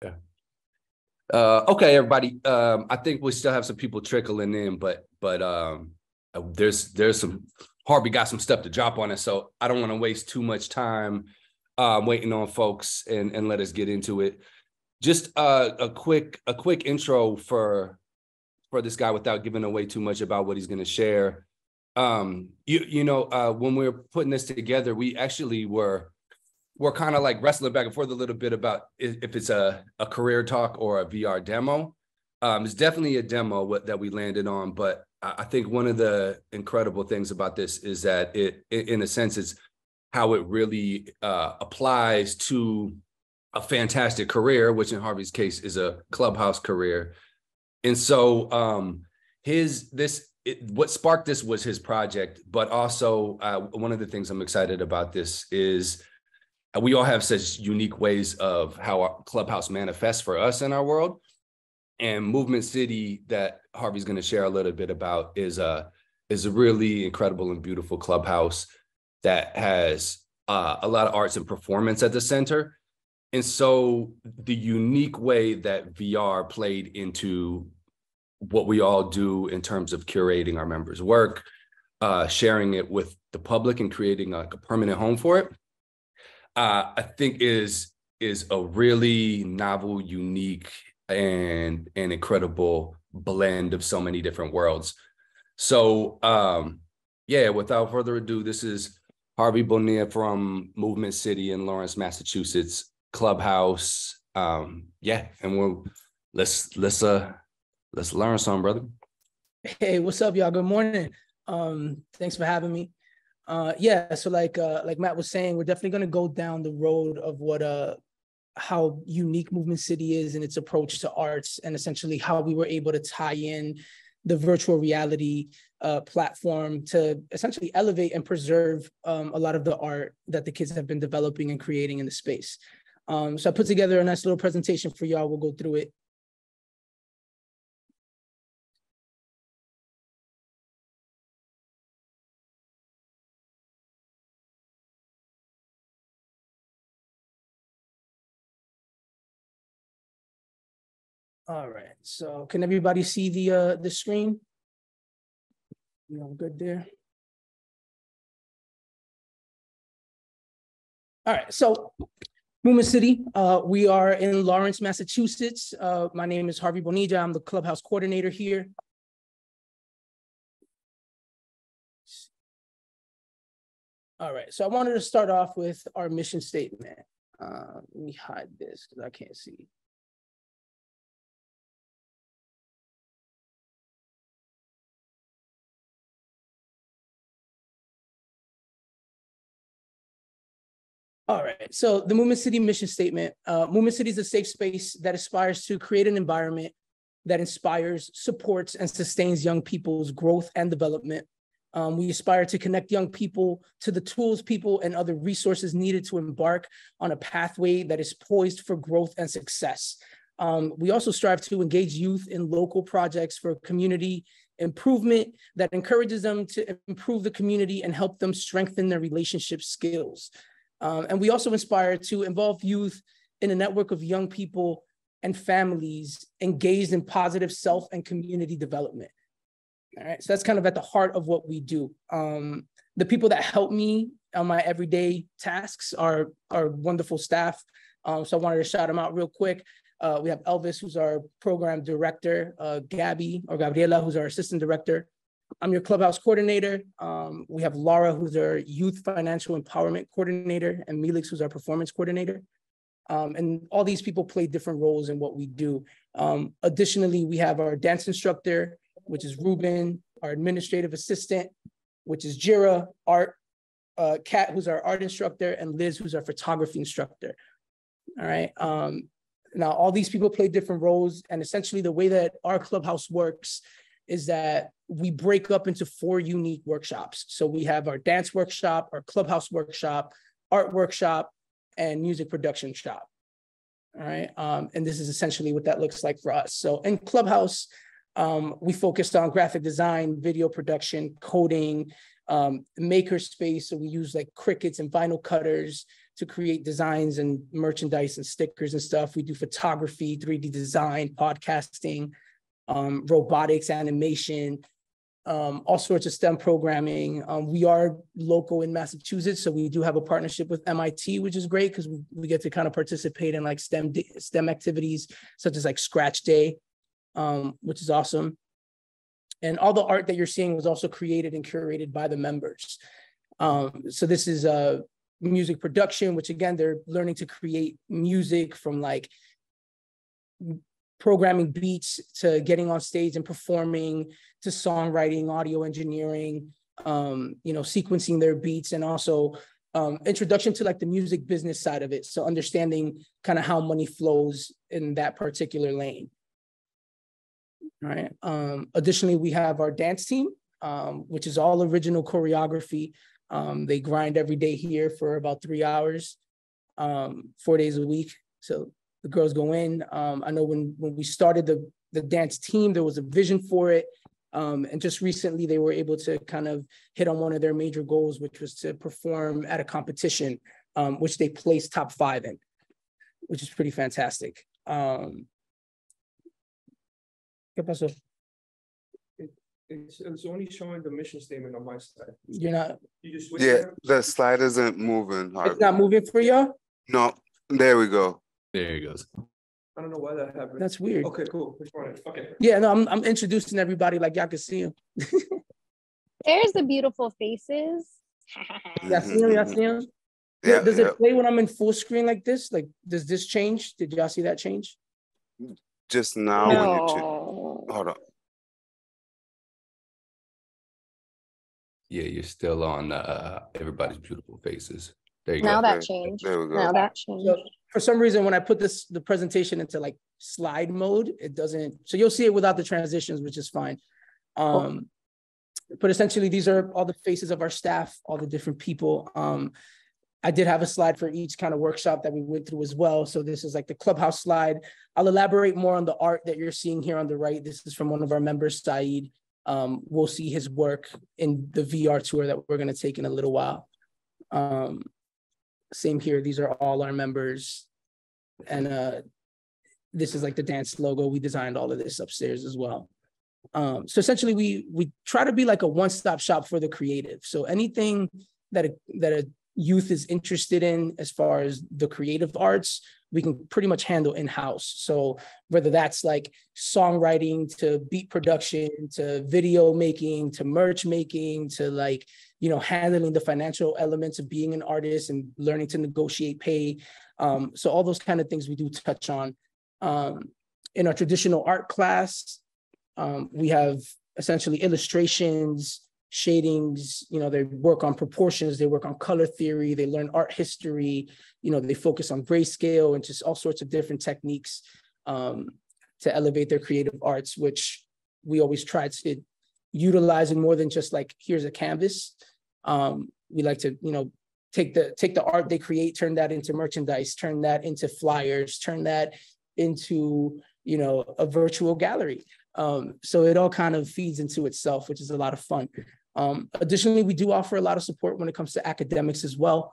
Yeah. Okay, everybody. I think we still have some people trickling in, but there's some Harvey got some stuff to drop on us, so I don't want to waste too much time waiting on folks and let us get into it. Just a quick intro for this guy without giving away too much about what he's going to share. When we were putting this together, we actually were kind of like wrestling back and forth a little bit about if it's a career talk or a VR demo. It's definitely a demo that we landed on, but I think one of the incredible things about this is that it, in a sense, is how it really applies to a fantastic career, which in Harvey's case is a Clubhouse career. And so what sparked this was his project, but also one of the things I'm excited about this is we all have such unique ways of how our Clubhouse manifests for us in our world. And Movement City, that Harvey's going to share a little bit about, is a really incredible and beautiful clubhouse that has a lot of arts and performance at the center. And so the unique way that VR played into what we all do in terms of curating our members' work, sharing it with the public and creating a permanent home for it, I think is a really novel, unique, and incredible blend of so many different worlds. So without further ado, this is Harvey Bonilla from Movement City in Lawrence, Massachusetts, Clubhouse. And let's learn some, brother. Hey, what's up, y'all? Good morning. Thanks for having me. So like Matt was saying, we're definitely going to go down the road of how unique Movement City is in its approach to arts, and essentially how we were able to tie in the virtual reality platform to essentially elevate and preserve a lot of the art that the kids have been developing and creating in the space. So I put together a nice little presentation for y'all. We'll go through it. All right, so can everybody see the screen? You know, good there. All right, so Movement City, we are in Lawrence, Massachusetts. My name is Harvey Bonilla. I'm the Clubhouse Coordinator here. All right, so I wanted to start off with our mission statement. Let me hide this because I can't see. All right, so the Movement City mission statement. Movement City is a safe space that aspires to create an environment that inspires, supports, and sustains young people's growth and development. We aspire to connect young people to the tools, people, and other resources needed to embark on a pathway that is poised for growth and success. We also strive to engage youth in local projects for community improvement that encourages them to improve the community and help them strengthen their relationship skills. And we also inspire to involve youth in a network of young people and families engaged in positive self and community development. All right, so that's kind of at the heart of what we do. The people that help me on my everyday tasks are wonderful staff. So I wanted to shout them out real quick. We have Elvis, who's our program director, Gabby or Gabriela, who's our assistant director. I'm your Clubhouse Coordinator. We have Laura, who's our Youth Financial Empowerment Coordinator, and Melix, who's our Performance Coordinator. And all these people play different roles in what we do. Additionally, we have our dance instructor, which is Ruben, our administrative assistant, which is Jira, Art, Kat, who's our art instructor, and Liz, who's our photography instructor. All right. Now, all these people play different roles, and essentially the way that our Clubhouse works is that we break up into 4 unique workshops. So we have our dance workshop, our Clubhouse workshop, art workshop, and music production shop. All right. And this is essentially what that looks like for us. So in Clubhouse, we focused on graphic design, video production, coding, maker space. So we use like Cricuts and vinyl cutters to create designs and merchandise and stickers and stuff. We do photography, 3D design, podcasting, robotics, animation, all sorts of STEM programming. We are local in Massachusetts, so we do have a partnership with MIT, which is great because we get to kind of participate in like STEM activities such as like Scratch Day, which is awesome. And all the art that you're seeing was also created and curated by the members. So this is music production, which again, they're learning to create music from like programming beats to getting on stage and performing to songwriting, audio engineering, sequencing their beats, and also introduction to like the music business side of it. So understanding kind of how money flows in that particular lane. All right. Additionally, we have our dance team, which is all original choreography. They grind every day here for about 3 hours, 4 days a week. So the girls go in. I know when we started the dance team, there was a vision for it. And just recently they were able to kind of hit on one of their major goals, which was to perform at a competition, which they placed top 5 in, which is pretty fantastic. ¿Qué pasó? It's only showing the mission statement on my side. You're not. You just switch Yeah, the slide isn't moving. Harvey. It's not moving for y'all? No, there we go. There it goes. I don't know why that happened. That's weird. Okay, cool. Okay. Yeah, no, I'm introducing everybody like y'all can see them. There's the beautiful faces. Y'all see them? Y'all see them? Yeah, Does it play when I'm in full screen like this? Like, does this change? Did y'all see that change? Just now when you hold on. Yeah, you're still on everybody's beautiful faces. There you Now go. that changed. There we go. Now that changed. So for some reason, when I put the presentation into like slide mode, it doesn't. So you'll see it without the transitions, which is fine. But essentially, these are all the faces of our staff, all the different people. I did have a slide for each kind of workshop that we went through as well. So this is like the Clubhouse slide. I'll elaborate more on the art that you're seeing here on the right. This is from one of our members, Saeed. We'll see his work in the VR tour that we're going to take in a little while. Same here. These are all our members. And this is like the dance logo. We designed all of this upstairs as well. So essentially, we try to be like a one-stop shop for the creative. So anything that a youth is interested in as far as the creative arts, we can pretty much handle in-house. So whether that's like songwriting to beat production to video making to merch making to like, handling the financial elements of being an artist and learning to negotiate pay. So all those kind of things we do touch on. In our traditional art class, we have essentially illustrations, shadings, they work on proportions, they work on color theory, they learn art history, they focus on grayscale and just all sorts of different techniques to elevate their creative arts, which we always try to utilize in more than just like, here's a canvas. We like to, take the art they create, turn that into merchandise, turn that into flyers, turn that into, a virtual gallery. So it all kind of feeds into itself, which is a lot of fun. Additionally, we do offer a lot of support when it comes to academics as well.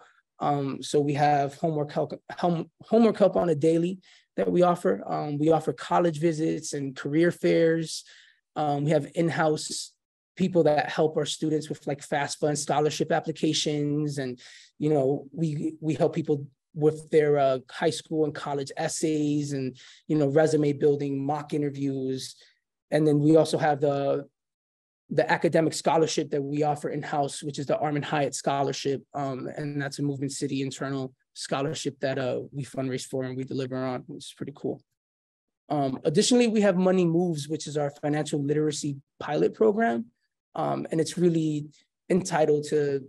So we have homework help on a daily that we offer. We offer college visits and career fairs. We have in-house people that help our students with like FAFSA and scholarship applications. And, we help people with their high school and college essays and, resume building, mock interviews. And then we also have the academic scholarship that we offer in-house, which is the Armin Hyatt Scholarship. And that's a Movement City internal scholarship that we fundraise for and we deliver on, which is pretty cool. Additionally, we have Money Moves, which is our financial literacy pilot program. And it's really entitled to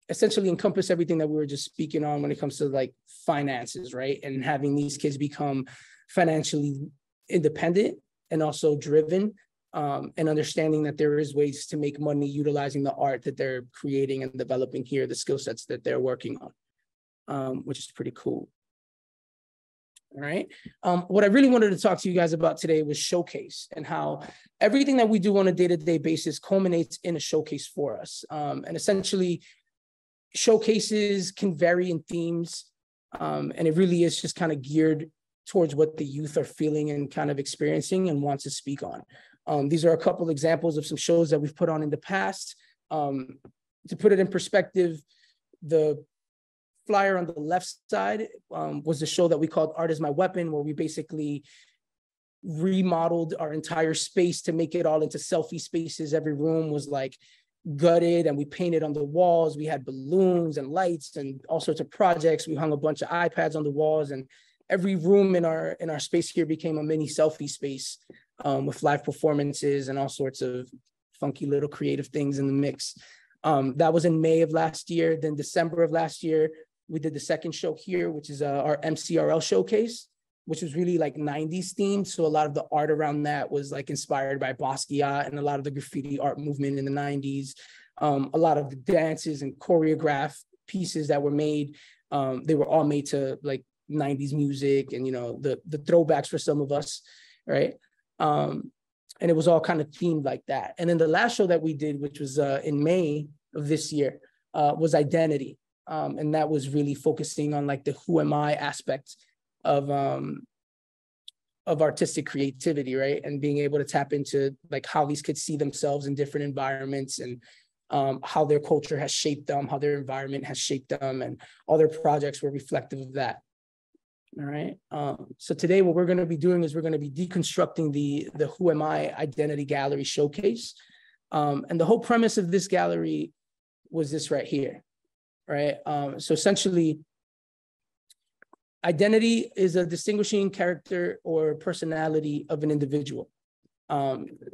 essentially encompass everything that we were just speaking on when it comes to like finances, right? And having these kids become financially independent and also driven, and understanding that there is ways to make money utilizing the art that they're creating and developing here, the skill sets that they're working on, which is pretty cool. All right. What I really wanted to talk to you guys about today was Showcase and how everything that we do on a day-to-day basis culminates in a showcase for us. And essentially, showcases can vary in themes. And it really is just kind of geared towards what the youth are feeling and kind of experiencing and want to speak on. These are a couple examples of some shows that we've put on in the past. To put it in perspective, the flyer on the left side was the show that we called Art is My Weapon, where we basically remodeled our entire space to make it all into selfie spaces. Every room was like gutted and we painted on the walls. We had balloons and lights and all sorts of projects. We hung a bunch of iPads on the walls, and every room in our space here became a mini selfie space with live performances and all sorts of funky little creative things in the mix. That was in May of last year. Then December of last year, we did the second show here, which is our MCRL showcase, which was really like 90s themed. So a lot of the art around that was like inspired by Basquiat and a lot of the graffiti art movement in the 90s. A lot of the dances and choreographed pieces that were made, they were all made to like 90s music and, you know, the throwbacks for some of us, right? And it was all kind of themed like that. And then the last show that we did, which was in May of this year, was Identity. And that was really focusing on like the who am I aspect of artistic creativity, right? And being able to tap into like how these kids see themselves in different environments and how their culture has shaped them, how their environment has shaped them, and all their projects were reflective of that. All right. So today what we're going to be doing is we're going to be deconstructing the Who Am I Identity Gallery showcase. And the whole premise of this gallery was this right here, right? So essentially, identity is a distinguishing character or personality of an individual.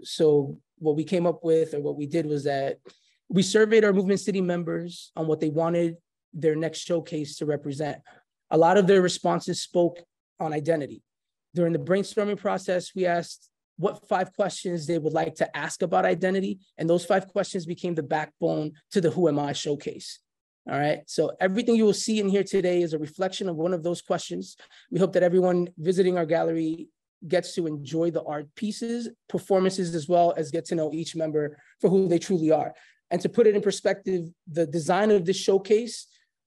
So what we came up with, or what we did, was that we surveyed our Movement City members on what they wanted their next showcase to represent. A lot of their responses spoke on identity. During the brainstorming process, we asked what 5 questions they would like to ask about identity, and those 5 questions became the backbone to the Who Am I showcase. All right, so everything you will see in here today is a reflection of one of those questions. We hope that everyone visiting our gallery gets to enjoy the art pieces, performances, as well as get to know each member for who they truly are. And to put it in perspective, the design of this showcase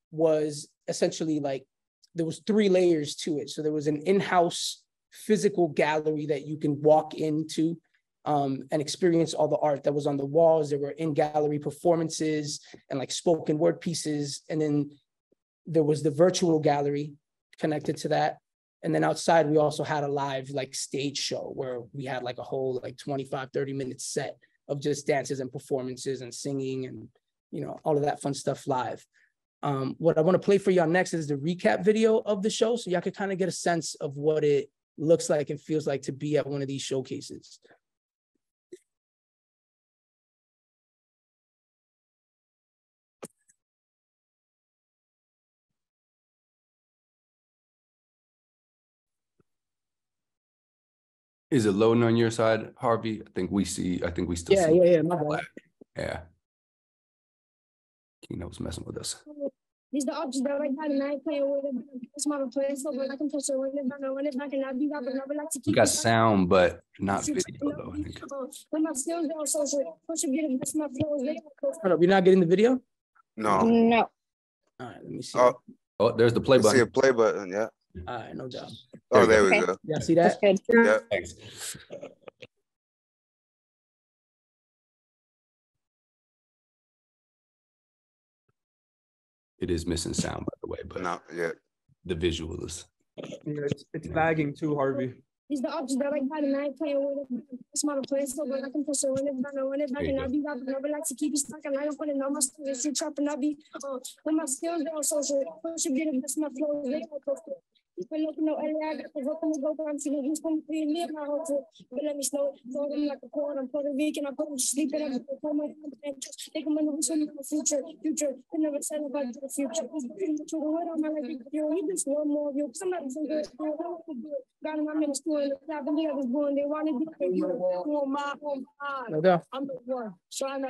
was essentially like, there was 3 layers to it. So there was an in-house physical gallery that you can walk into and experience all the art that was on the walls. There were in-gallery performances and like spoken word pieces. And then there was the virtual gallery connected to that. And then outside, we also had a live like stage show where we had like a whole like 25, 30-minute set of just dances and performances and singing and, you know, all of that fun stuff live. What I want to play for y'all next is the recap video of the show, so y'all can kind of get a sense of what it looks like and feels like to be at one of these showcases. Is it loading on your side, Harvey? I think we still see. Yeah, my bad. Yeah. Keynote's messing with us. These the options that right now, and I ain't playing with it. It's my place, so I can push it when it's back, and I do that, but I would like to keep. We got sound, but not video though, I think. When my skills are so push it, get it, that's my flows. Hold up, you're not getting the video? No. No. All right, let me see. Oh, there's the play I see a button. play button, yeah. All right, no doubt. Oh, there Okay. we go. Yeah, see that? That's good. Yeah. Thanks. It is missing sound, by the way, but No, yeah. the visual is. Yeah, it's lagging too, Harvey. These the options that right now, and I ain't playing with it. It's my place, so I can push it when it's back, and I do that, but I would like to keep it stuck, and I don't put it on my skills. You trapping, I be when my skills are so push it, get it, that's my flows. When looking no area, I got the vote to go down to the Houston, live my hotel. But let me snow, throw them like a corn. I'm Puerto Rican, I put them to sleep, and I put my take them in the future. They never said about the future. To the word on my life, you just want more of you. Somebody from good school, got in my middle school, and the clap, and I was born. They wanted to be who am I? No doubt. I'm the one, trying to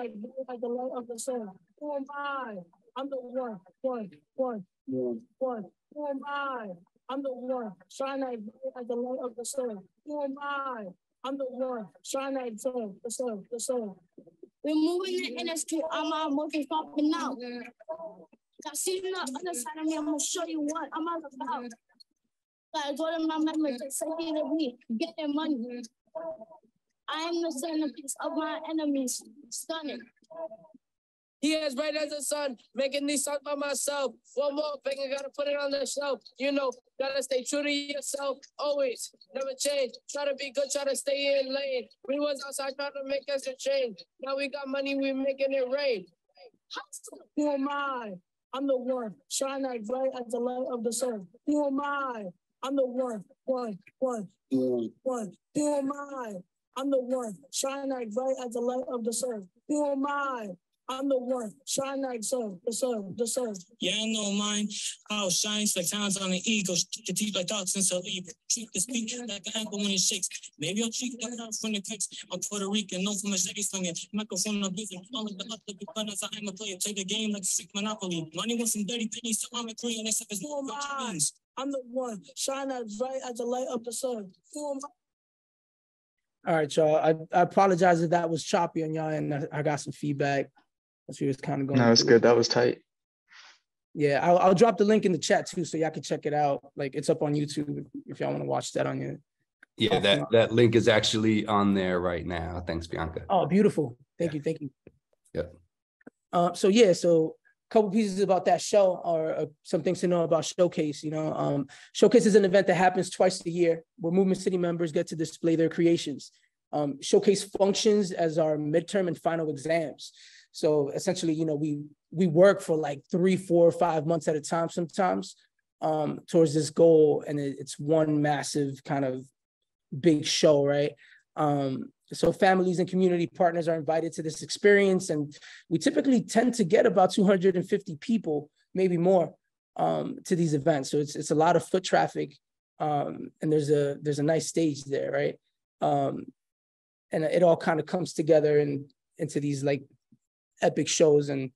like the light of the sun. Who am I? I'm the one. Who am I? I'm the one, trying to like the light of the sun. Who am I? I'm the one, trying to the sun. We're moving the NSQ, I'm our motion popping out. I see the other side of me. I'm gonna show you what I'm all about. Gotta go to my memory to say to me, getting money. I am the centerpiece of my enemies. Stunning. He as bright as the sun, making these songs by myself. One more finger, gotta put it on the shelf. You know, gotta stay true to yourself. Always, never change. Try to be good, try to stay in lane. We was outside trying to make us a change. Now we got money, we making it rain. Who am I? I'm the one, shine as bright as the light of the sun. Who am I? I'm the one. Who am I? I'm the one, shine as bright as the light of the sun. Who am I? I'm the one, shine like the sun. Yeah, I know mine. How it shines like times on the ego. Stick your teeth like dogs and cerebral. Treat the speak like an apple when it shakes. Maybe I'll treat that out from the kicks. I'm Puerto Rican, known for my city swinging. Microphone on beefing. All of the other big runners, I'm a player. Play the game like a sick monopoly. Money with some dirty pennies, so I'm a Korean. Except it's Who am I? I'm the one, shine as bright as the light of the sun. Who am I? All right, y'all. I apologize if that was choppy on y'all, and I got some feedback. She was kind of going. No, it's good. That was tight. Yeah, I'll drop the link in the chat too, so y'all can check it out. Like, it's up on YouTube if y'all want to watch that on your. Yeah, that link is actually on there right now. Thanks, Bianca. Oh, beautiful. Thank you. Yep. So a couple pieces about that show, or some things to know about Showcase. Showcase is an event that happens twice a year where Movement City members get to display their creations. Showcase functions as our midterm and final exams. So essentially, we work for like 3, 4, 5 months at a time sometimes towards this goal, and it's one massive kind of big show, right? So families and community partners are invited to this experience, and we typically tend to get about 250 people, maybe more, to these events. So it's a lot of foot traffic, and there's a nice stage there, right? And it all kind of comes together into these like epic shows. And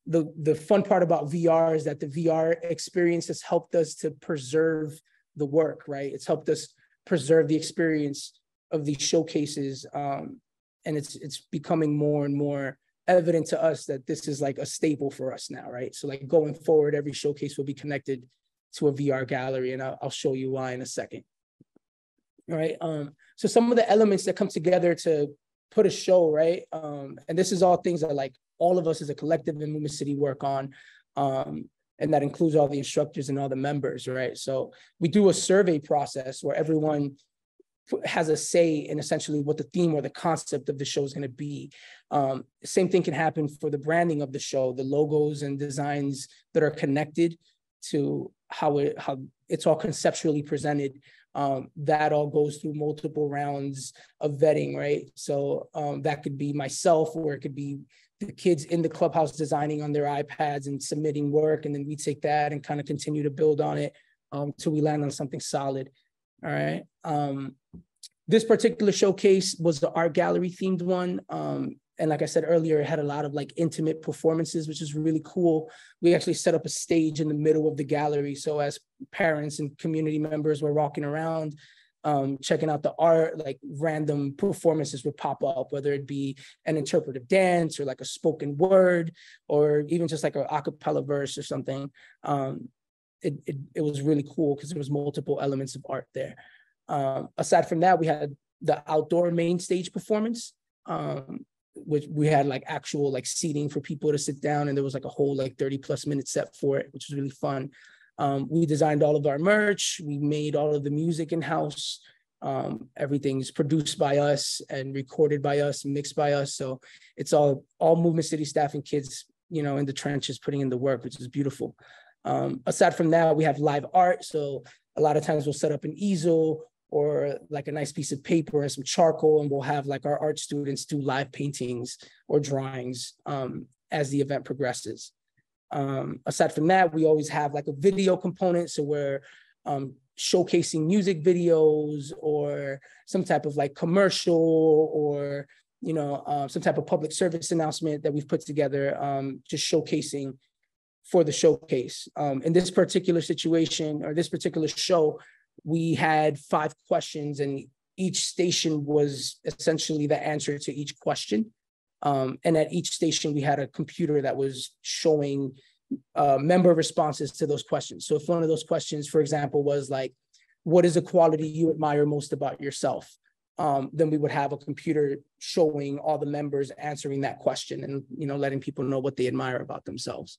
the fun part about VR is that the VR experience has helped us to preserve the work, right? It's helped us preserve the experience of these showcases. And it's becoming more and more evident to us that this is like a staple for us now, right? So like going forward, every showcase will be connected to a VR gallery, and I'll show you why in a second. All right. So some of the elements that come together to put a show, right? And this is all things that like all of us as a collective in Movement City work on. And that includes all the instructors and all the members, right? So we do a survey process where everyone has a say in essentially what the theme or the concept of the show is going to be. Same thing can happen for the branding of the show, the logos and designs that are connected to how it's all conceptually presented. That all goes through multiple rounds of vetting, right? So that could be myself, or it could be the kids in the clubhouse designing on their iPads and submitting work, and then we take that and kind of continue to build on it till we land on something solid. All right. This particular showcase was the art gallery themed one. And like I said earlier, it had a lot of like intimate performances, which is really cool. We actually set up a stage in the middle of the gallery. So as parents and community members were walking around, checking out the art, like random performances would pop up, whether it be an interpretive dance or like a spoken word, or even just like an a cappella verse or something. It was really cool because there was multiple elements of art there. Aside from that, we had the outdoor main stage performance, which we had like actual like seating for people to sit down, and there was like a whole like 30+ minute set for it, which was really fun. We designed all of our merch. We made all of the music in-house. Everything's produced by us and recorded by us and mixed by us. So it's all Movement City staff and kids, in the trenches putting in the work, which is beautiful. Aside from that, we have live art. So a lot of times we'll set up an easel or like a nice piece of paper and some charcoal, and we'll have like our art students do live paintings or drawings as the event progresses. Aside from that, we always have like a video component. So we're showcasing music videos or some type of like commercial or, some type of public service announcement that we've put together, just showcasing for the showcase. In this particular situation or this particular show, we had 5 questions, and each station was essentially the answer to each question. And at each station, we had a computer that was showing member responses to those questions. So if one of those questions, for example, was like, what is a quality you admire most about yourself? Then we would have a computer showing all the members answering that question and, you know, letting people know what they admire about themselves.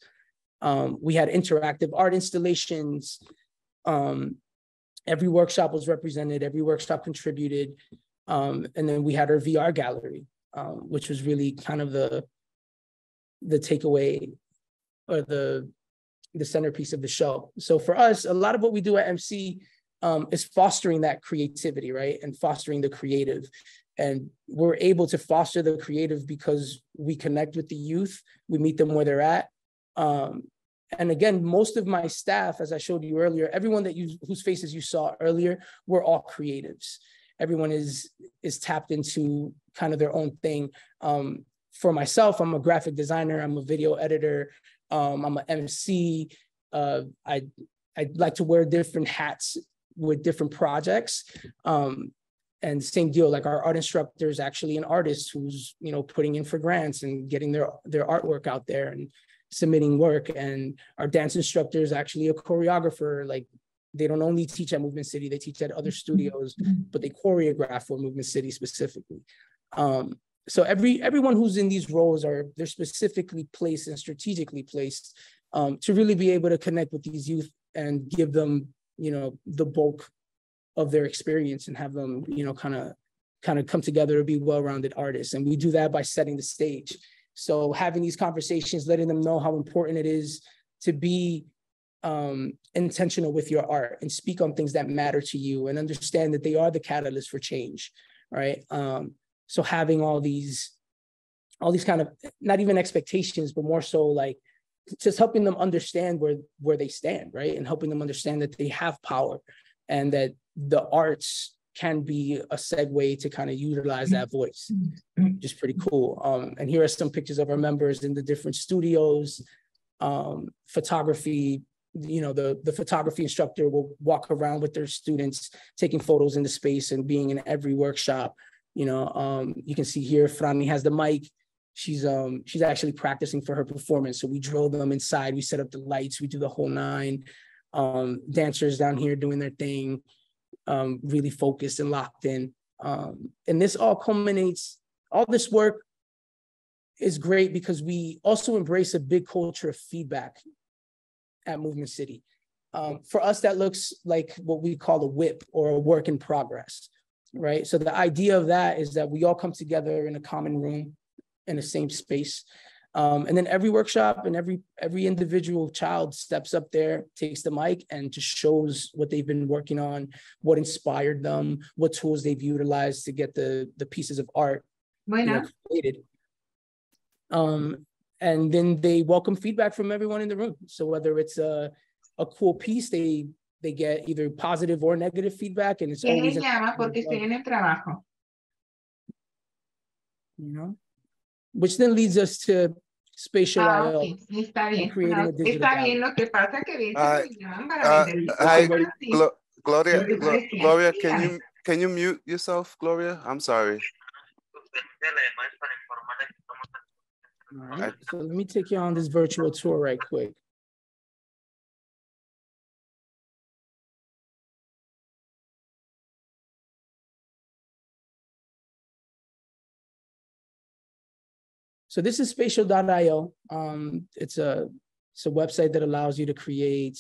We had interactive art installations. Every workshop was represented, every workshop contributed. And then we had our VR gallery, which was really kind of the takeaway or the centerpiece of the show. So for us, a lot of what we do at MC is fostering that creativity, right? And fostering the creative. And we're able to foster the creative because we connect with the youth, we meet them where they're at. And again, most of my staff, as I showed you earlier, everyone whose faces you saw earlier, we're all creatives. Everyone is tapped into kind of their own thing. For myself, I'm a graphic designer, I'm a video editor, I'm an MC. I like to wear different hats with different projects. And same deal, like our art instructor is actually an artist who's, you know, putting in for grants and getting their artwork out there and submitting work. And our dance instructor is actually a choreographer. Like, they don't only teach at Movement City, they teach at other studios, but they choreograph for Movement City specifically. So everyone who's in these roles they're specifically placed and strategically placed to really be able to connect with these youth and give them, you know, the bulk of their experience and have them, you know, kind of come together to be well-rounded artists. And we do that by setting the stage. So having these conversations, letting them know how important it is to be intentional with your art and speak on things that matter to you and understand that they are the catalyst for change, right? So having all these kind of, not even expectations, but more so like just helping them understand where they stand, right? And helping them understand that they have power and that the arts can be a segue to kind of utilize that voice, which is pretty cool. And here are some pictures of our members in the different studios. Photography, you know, the photography instructor will walk around with their students, taking photos in the space and being in every workshop. You know, you can see here, Franny has the mic. She's actually practicing for her performance. So we drill them inside, we set up the lights, we do the whole nine. Dancers down here doing their thing, really focused and locked in. And this all culminates, all this work is great because we also embrace a big culture of feedback at Movement City. For us, that looks like what we call a WIP or a work in progress, right? So the idea of that is that we all come together in a common room in the same space. And then every workshop and every individual child steps up there, takes the mic and just shows what they've been working on, what inspired them, what tools they've utilized to get the pieces of art created. And then they welcome feedback from everyone in the room. So whether it's a cool piece, they get either positive or negative feedback, and it's always you know, which then leads us to Spatial IO and creating a digital gallery. Hi, Gloria, can you mute yourself, Gloria? I'm sorry. All right, so let me take you on this virtual tour right quick. So this is spatial.io. It's a website that allows you to create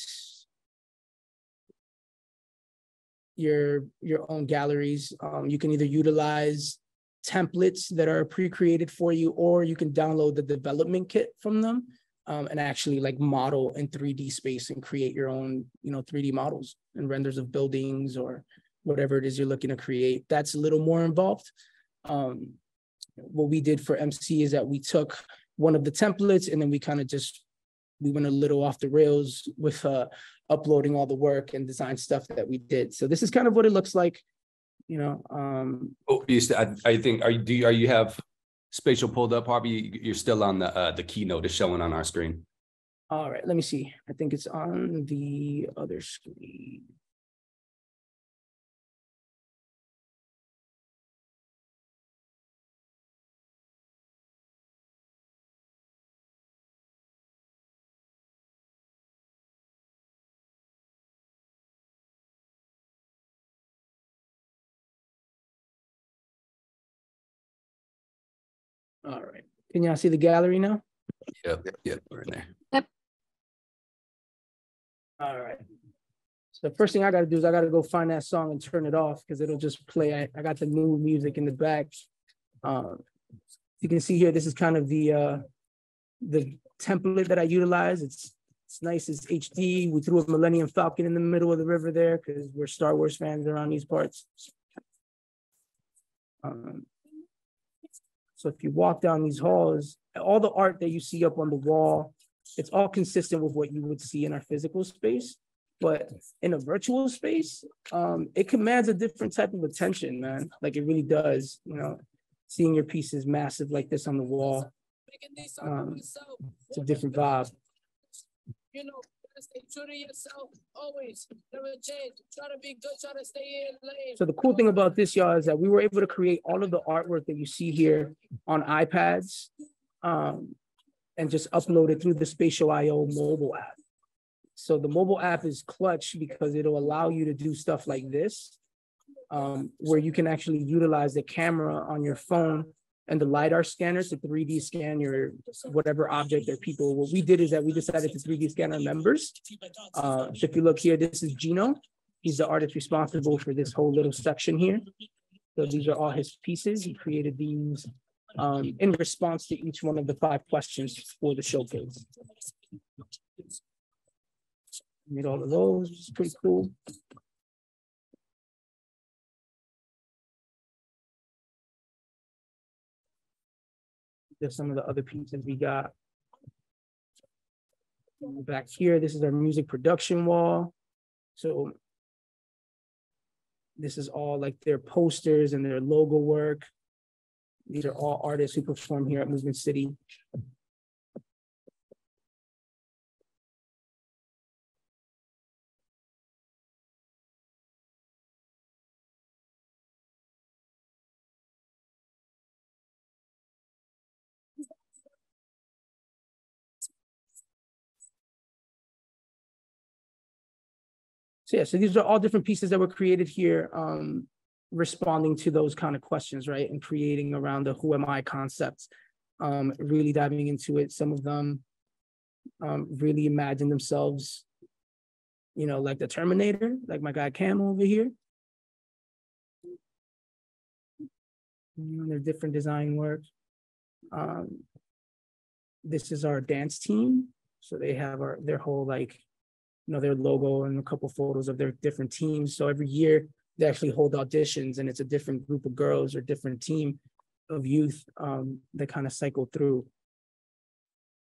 your own galleries. You can either utilize templates that are pre-created for you, or you can download the development kit from them and actually like model in 3D space and create your own, you know, 3D models and renders of buildings or whatever it is you're looking to create. That's a little more involved. What we did for MC is that we took one of the templates and then we kind of we went a little off the rails with uploading all the work and design stuff that we did. So this is kind of what it looks like, you know. I think, you have Spatial pulled up, Harvey? You're still on the keynote is showing on our screen. All right, let me see. I think it's on the other screen. All right. Can y'all see the gallery now? Yep, we're in there. Yep. All right. So the first thing I got to do is I got to go find that song and turn it off because it'll just play. I got the new music in the back. You can see here, this is kind of the template that I utilize. It's nice, it's HD. We threw a Millennium Falcon in the middle of the river there because we're Star Wars fans around these parts. So if you walk down these halls, all the art that you see up on the wall, it's all consistent with what you would see in our physical space. But in a virtual space, it commands a different type of attention, man. Like it really does, you know, seeing your pieces massive like this on the wall. It's a different vibe. You know, stay true to yourself, always, never change, try to be good, try to stay in lane. So the cool thing about this, y'all, is that we were able to create all of the artwork that you see here on iPads and just upload it through the Spatial IO mobile app. So the mobile app is clutch because it'll allow you to do stuff like this, where you can actually utilize the camera on your phone and the LiDAR scanners to 3D scan your whatever object or people. What we did is that we decided to 3D scan our members. So if you look here, this is Gino. He's the artist responsible for this whole little section here. So these are all his pieces. He created these in response to each one of the 5 questions for the showcase. Made all of those, which is pretty cool. There's some of the other pieces we got. Back here, this is our music production wall. So this is all like their posters and their logo work. These are all artists who perform here at Movement City. So yeah, so these are all different pieces that were created here, responding to those kind of questions, right? And creating around the who am I concepts, really diving into it. Some of them really imagine themselves, you know, like the Terminator, like my guy Cam over here. Their different design work. This is our dance team. So they have their whole like, you know, their logo and a couple photos of their different teams. So every year they actually hold auditions and it's a different group of girls or different team of youth that kind of cycle through,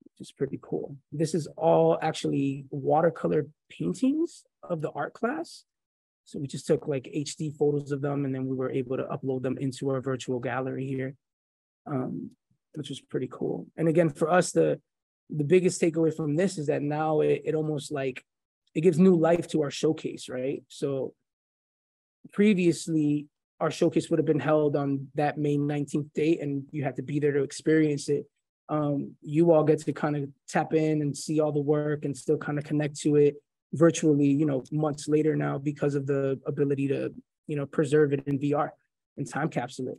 which is pretty cool. This is all actually watercolor paintings of the art class. So we just took like HD photos of them and then we were able to upload them into our virtual gallery here, which was pretty cool. And again, for us, the biggest takeaway from this is that now it almost like, it gives new life to our showcase, right? So previously, our showcase would have been held on that May 19th date and you had to be there to experience it. You all get to kind of tap in and see all the work and still kind of connect to it virtually, you know, months later now because of the ability to, you know, preserve it in VR and time capsule it.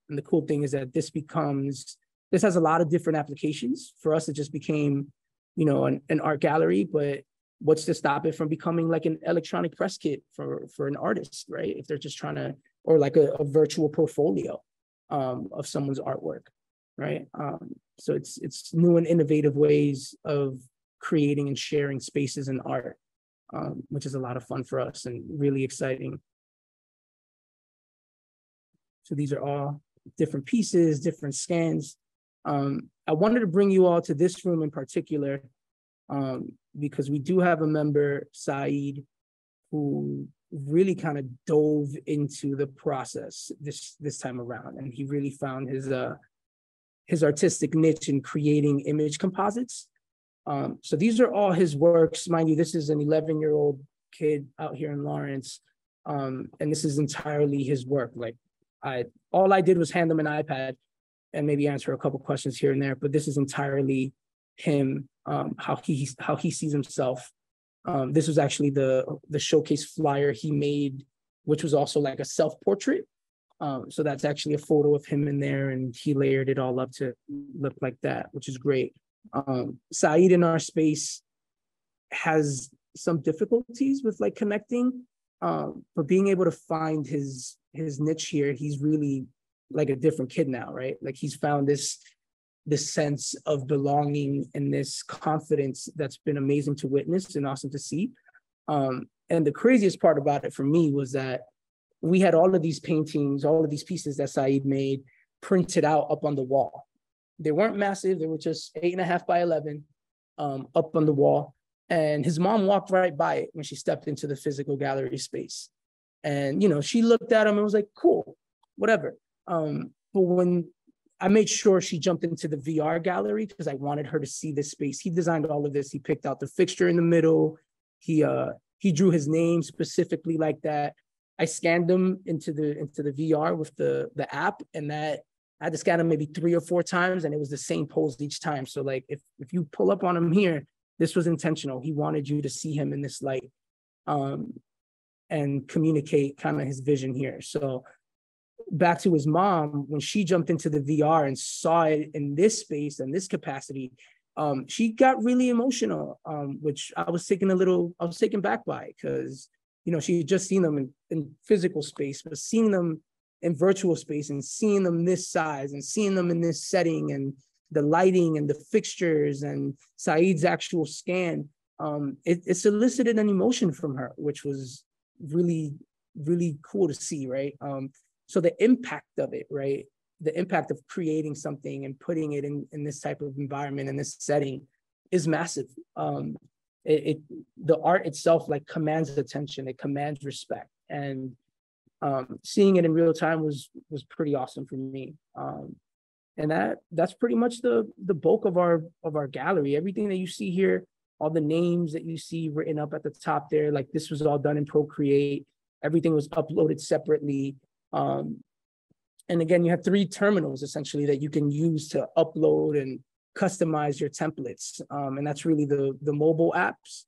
And the cool thing is that this has a lot of different applications. For us, it just became, you know, an art gallery, but what's to stop it from becoming like an electronic press kit for an artist, right? If they're just trying to, or like a virtual portfolio of someone's artwork, right? So it's new and innovative ways of creating and sharing spaces in art, which is a lot of fun for us and really exciting. So these are all different pieces, different scans. I wanted to bring you all to this room in particular, because we do have a member, Saeed, who really kind of dove into the process this time around, and he really found his artistic niche in creating image composites. So these are all his works. Mind you, this is an 11-year-old kid out here in Lawrence, and this is entirely his work. Like all I did was hand him an iPad and maybe answer a couple questions here and there, but this is entirely him, how he sees himself. This was actually the showcase flyer he made, which was also like a self-portrait. So that's actually a photo of him in there, and he layered it all up to look like that, which is great. Saeed in our space has some difficulties with like connecting, but being able to find his niche here, he's really like a different kid now, right? Like he's found this sense of belonging and this confidence that's been amazing to witness and awesome to see. And the craziest part about it for me was that we had all of these paintings, all of these pieces that Saeed made printed out up on the wall. They weren't massive, they were just 8.5 by 11 up on the wall. And his mom walked right by it when she stepped into the physical gallery space. And, you know, she looked at him and was like, cool, whatever. But when I made sure she jumped into the VR gallery because I wanted her to see this space. He designed all of this. He picked out the fixture in the middle. He drew his name specifically like that. I scanned him into the VR with the app, and that I had to scan him maybe 3 or 4 times, and it was the same pose each time. So like if you pull up on him here, this was intentional. He wanted you to see him in this light and communicate kind of his vision here. So back to his mom, when she jumped into the VR and saw it in this space and this capacity, she got really emotional, which I was taken back by, because, you know, she had just seen them in physical space, but seeing them in virtual space and seeing them this size and seeing them in this setting and the lighting and the fixtures and Saeed's actual scan, it solicited an emotion from her, which was really, really cool to see, right? So the impact of it, right? The impact of creating something and putting it in this type of environment, in this setting, is massive. The art itself like commands attention, it commands respect. And seeing it in real time was pretty awesome for me. And that's pretty much the bulk of our gallery. Everything that you see here, all the names that you see written up at the top there, like this was all done in Procreate. Everything was uploaded separately. And again, you have 3 terminals essentially that you can use to upload and customize your templates. And that's really the mobile apps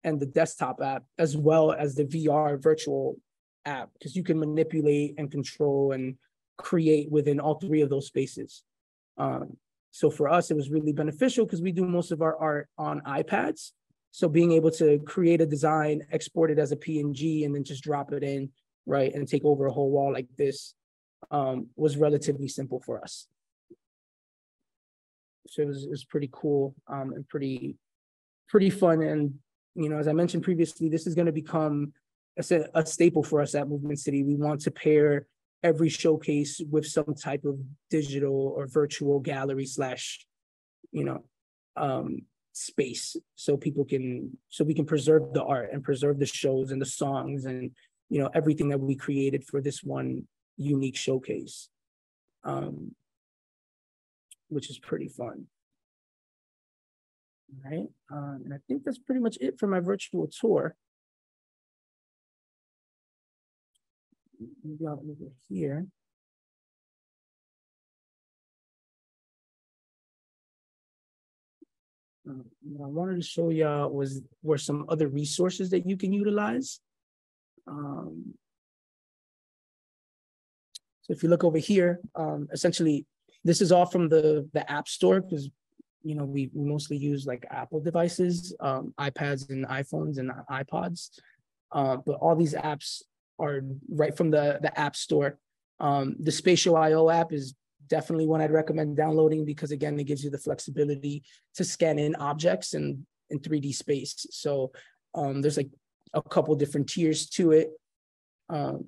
and the desktop app, as well as the VR virtual app, because you can manipulate and control and create within all 3 of those spaces. So for us, it was really beneficial because we do most of our art on iPads. So being able to create a design, export it as a PNG, and then just drop it in, right, and take over a whole wall like this was relatively simple for us. So it was pretty cool and pretty fun. And, you know, as I mentioned previously, this is going to become a staple for us at Movement City. We want to pair every showcase with some type of digital or virtual gallery / space, so we can preserve the art and preserve the shows and the songs and, you know, everything that we created for this one unique showcase, which is pretty fun. All right, and I think that's pretty much it for my virtual tour. Maybe I'll move it here. What I wanted to show y'all were some other resources that you can utilize. So if you look over here, essentially, this is all from the App Store, because, you know, we mostly use like Apple devices, iPads and iPhones and iPods. But all these apps are right from the App Store. The Spatial IO app is definitely one I'd recommend downloading, because again, it gives you the flexibility to scan in objects in 3D space. So there's like a couple different tiers to it,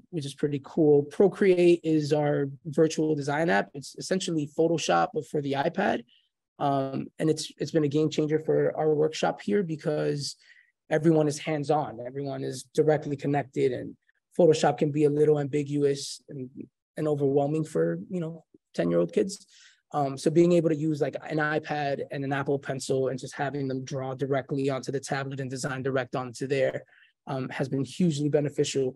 which is pretty cool. Procreate is our virtual design app. It's essentially Photoshop, but for the iPad. And it's been a game changer for our workshop here, because everyone is hands-on, everyone is directly connected, and Photoshop can be a little ambiguous and overwhelming for, you know, 10-year-old kids. So being able to use like an iPad and an Apple Pencil and just having them draw directly onto the tablet and design direct onto there has been hugely beneficial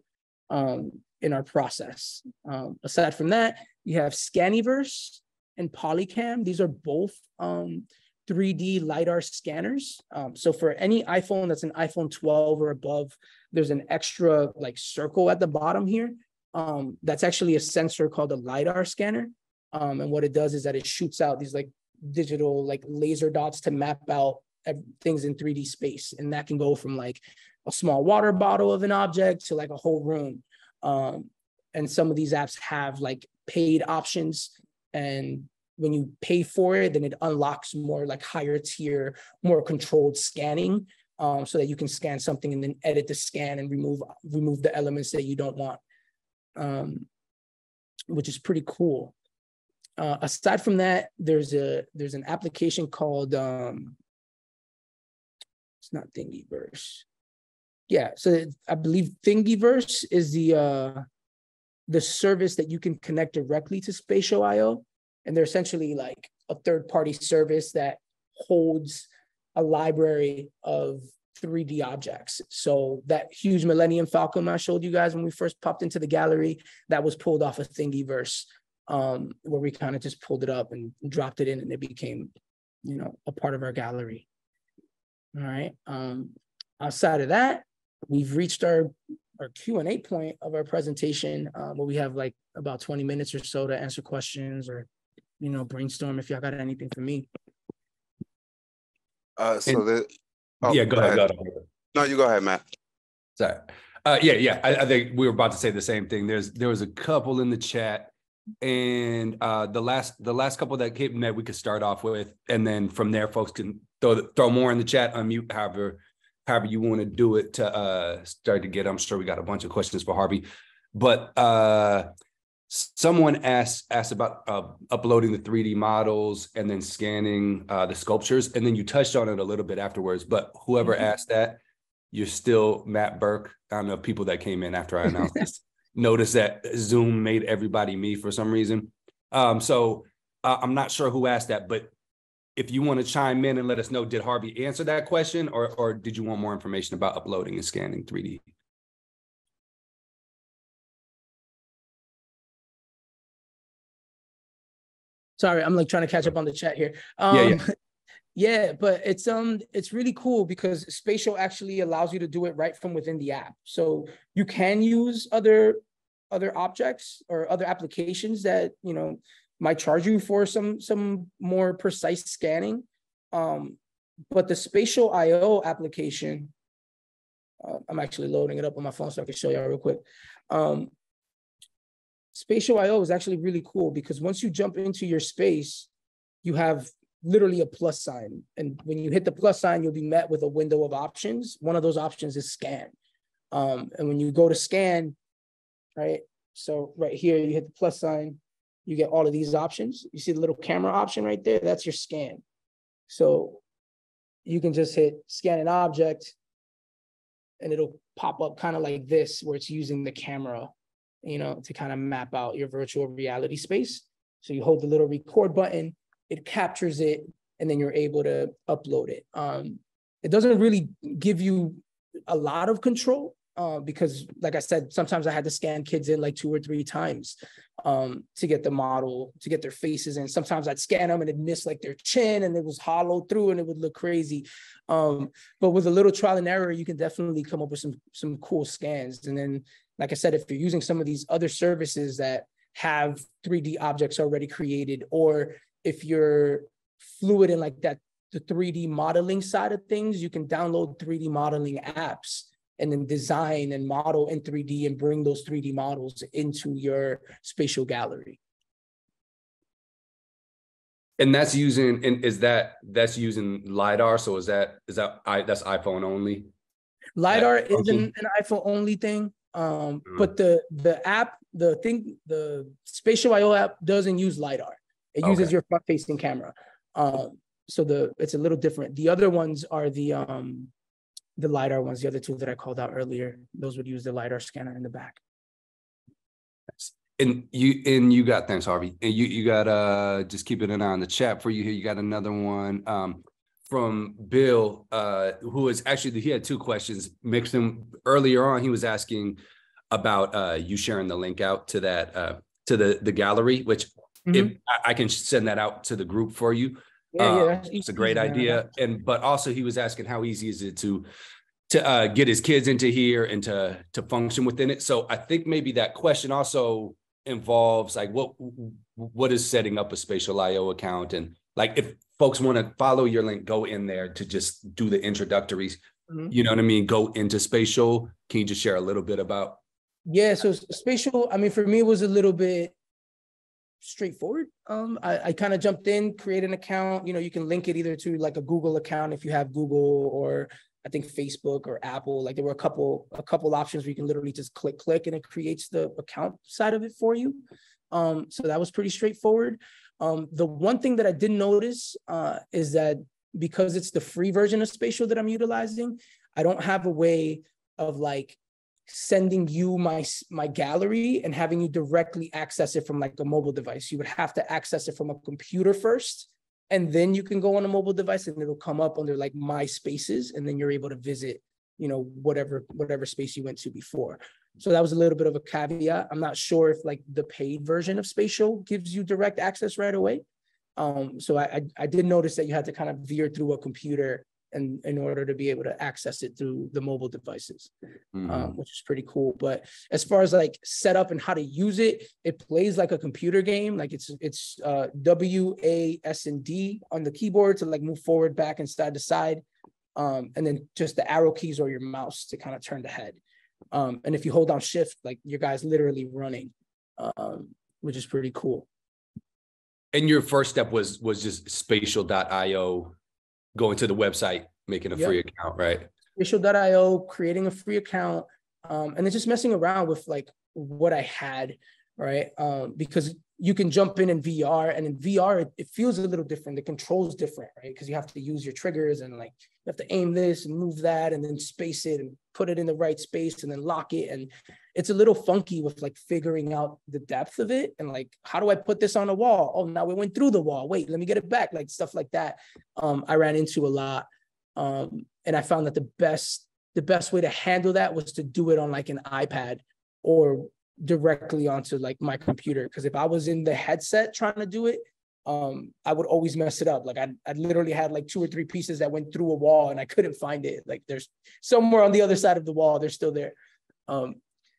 in our process. Aside from that, you have Scaniverse and Polycam. These are both 3D LiDAR scanners. So for any iPhone that's an iPhone 12 or above, there's an extra like circle at the bottom here. That's actually a sensor called a LiDAR scanner. And what it does is that it shoots out these like digital like laser dots to map out things in 3D space. And that can go from like a small water bottle of an object to like a whole room. And some of these apps have like paid options. And when you pay for it, then it unlocks more like higher tier, more controlled scanning, so that you can scan something and then edit the scan and remove the elements that you don't want, which is pretty cool. Aside from that, there's an application called it's not Thingiverse. Yeah, so I believe Thingiverse is the service that you can connect directly to Spatial IO, and they're essentially like a third-party service that holds a library of 3D objects. So that huge Millennium Falcon I showed you guys when we first popped into the gallery, that was pulled off of Thingiverse, where we kind of just pulled it up and dropped it in, and it became, you know, a part of our gallery. All right. Outside of that, we've reached our Q&A point of our presentation, where we have like about 20 minutes or so to answer questions or, you know, brainstorm if y'all got anything for me. Go ahead. Go ahead. No, you go ahead, Matt. Sorry. I think we were about to say the same thing. There was a couple in the chat, and the last couple that came that we could start off with, and then from there, folks can throw more in the chat, unmute, however you want to do it to start to get. I'm sure we got a bunch of questions for Harvey, but someone asked about uploading the 3D models and then scanning the sculptures, and then you touched on it a little bit afterwards. But whoever asked that, you're still Matt Burke. I don't know if people that came in after I announced this noticed that Zoom made everybody me for some reason. So I'm not sure who asked that, but if you want to chime in and let us know, did Harvey answer that question, or did you want more information about uploading and scanning 3D? Sorry, I'm like trying to catch up on the chat here. Yeah, but it's really cool because Spatial actually allows you to do it right from within the app. So you can use other objects or other applications that, you know, might charge you for some more precise scanning. But the Spatial IO application, I'm actually loading it up on my phone so I can show y'all real quick. Spatial IO is actually really cool because once you jump into your space, you have literally a plus sign. And when you hit the plus sign, you'll be met with a window of options. One of those options is scan. And when you go to scan, right? So right here, you hit the plus sign, you get all of these options. You see the little camera option right there? That's your scan. So you can just hit scan an object and it'll pop up kind of like this, where it's using the camera, you know, to kind of map out your virtual reality space. So you hold the little record button, it captures it, and then you're able to upload it. It doesn't really give you a lot of control because, like I said, sometimes I had to scan kids in like 2 or 3 times to get the model, to get their faces in. Sometimes I'd scan them and it'd miss like their chin and it was hollowed through and it would look crazy. But with a little trial and error, you can definitely come up with some cool scans. And then, like I said, if you're using some of these other services that have 3D objects already created, or if you're fluid in like that, the 3D modeling side of things, you can download 3D modeling apps and then design and model in 3D and bring those 3D models into your spatial gallery. And that's using, that's using LiDAR. So that's iPhone only? LiDAR is an iPhone only thing. But the app, the Spatial IO app doesn't use LiDAR. It uses your front-facing camera. So it's a little different. The other ones are the LiDAR ones, the other two that I called out earlier. Those would use the LiDAR scanner in the back. And you got, thanks, Harvey. And you got just keeping an eye on the chat for you here. You got another one from Bill, who is actually, he had 2 questions mixed them earlier on. He was asking about you sharing the link out to that to the gallery, which if I can send that out to the group for you. It's a great idea. But also he was asking how easy is it to to get his kids into here and to function within it. So I think maybe that question also involves like what is setting up a Spatial IO account, and like if folks want to follow your link, go in there to just do the introductories. You know what I mean? Go into Spatial. Can you just share a little bit about? Yeah, so Spatial, I mean, for me, it was a little bit straightforward. I kind of jumped in, create an account. You know, you can link it either to like a Google account if you have Google, or I think Facebook or Apple. Like there were a couple options where you can literally just click and it creates the account side of it for you. So that was pretty straightforward. The one thing that I did notice is that because it's the free version of Spatial that I'm utilizing, I don't have a way of like sending you my gallery and having you directly access it from like a mobile device. You would have to access it from a computer first, and then you can go on a mobile device and it'll come up under like my spaces, and then you're able to visit, you know, whatever space you went to before. So that was a little bit of a caveat. I'm not sure if like the paid version of Spatial gives you direct access right away. So I did notice that you had to kind of veer through a computer and in order to be able to access it through the mobile devices, which is pretty cool. But as far as like setup and how to use it, it plays like a computer game. Like it's WAS and D on the keyboard to like move forward, back, and side to side. And then just the arrow keys or your mouse to kind of turn the head. And if you hold down shift, like your guy's literally running, which is pretty cool. And your first step was just spatial.io, going to the website, making a free account, right? Spatial.io, creating a free account, and then just messing around with like what I had, right? Because you can jump in VR, and in VR, it feels a little different. The control's different, right? Because you have to use your triggers and like you have to aim this and move that and then space it and put it in the right space and then lock it. And it's a little funky with like figuring out the depth of it and like, how do I put this on a wall? Oh, now we went through the wall. Wait, let me get it back. Like stuff like that. I ran into a lot. And I found that the best way to handle that was to do it on like an iPad or directly onto like my computer. Because if I was in the headset trying to do it, I would always mess it up. Like I literally had like 2 or 3 pieces that went through a wall and I couldn't find it. Like there's somewhere on the other side of the wall, they're still there.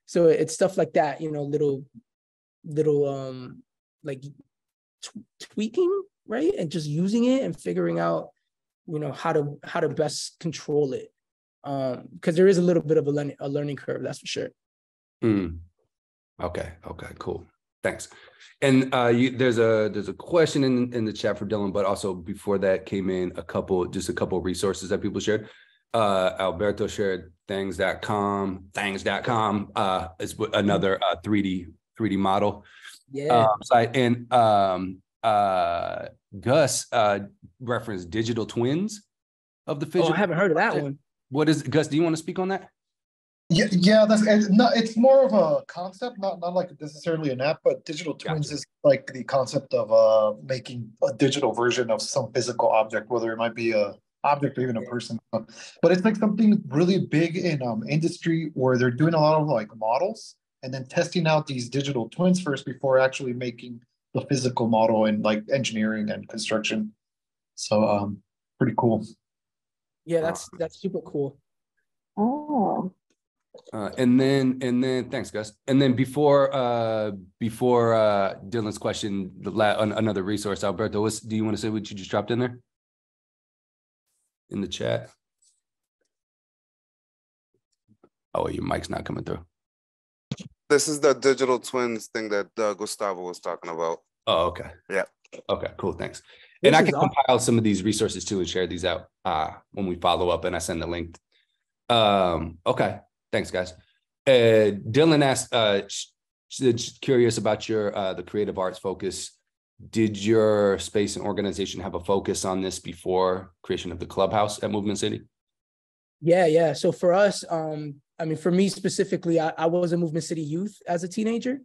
So it's stuff like that, you know, little like tweaking, right? And just using it and figuring out, you know, how to best control it. Because there is a little bit of a learning curve, that's for sure. Okay, cool. Thanks. And there's a question in the chat for Dylan, but also before that came in a couple resources that people shared. Alberto shared things.com is another 3D model site. And Gus referenced digital twins of the fidget. Oh, I haven't heard of that one. What is Gus? Do you want to speak on that? Yeah, it's more of a concept, not like necessarily an app, but digital twins is like the concept of making a digital version of some physical object, whether it might be a object or even a person. But it's like something really big in industry where they're doing a lot of like models and then testing out these digital twins first before actually making the physical model in like engineering and construction. So pretty cool. Yeah, that's super cool. Oh. And then thanks, Gus. And then before Dylan's question, another resource, Alberto, do you want to say what you just dropped in there in the chat? Oh, your mic's not coming through. This is the digital twins thing that Gustavo was talking about. Oh, okay. Yeah. Okay, cool. Thanks. And I can compile some of these resources too and share these out when we follow up and I send the link. Okay. Thanks, guys. Dylan asked, curious about your the creative arts focus. Did your space and organization have a focus on this before creation of the Clubhouse at Movement City? Yeah. So for us, I mean, for me specifically, I was a Movement City youth as a teenager.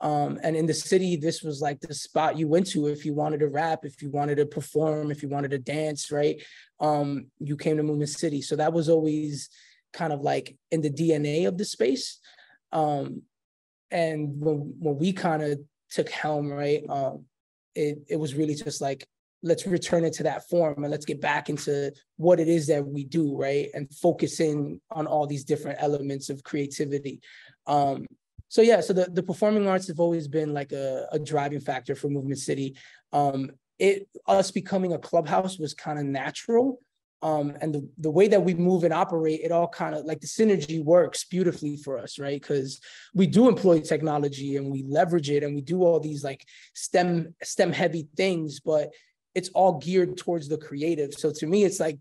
And in the city, this was like the spot you went to if you wanted to rap, if you wanted to perform, if you wanted to dance, right? You came to Movement City. So that was always kind of like in the DNA of the space. And when we kind of took helm, right, it was really just like let's return it to that form and let's get back into what it is that we do, right? And focus in on all these different elements of creativity. So the performing arts have always been like a driving factor for Movement City. Us becoming a clubhouse was kind of natural. And the way that we move and operate, it all kind of like the synergy works beautifully for us, right? Because we do employ technology and we leverage it and we do all these like STEM heavy things, but it's all geared towards the creative. So to me, it's like,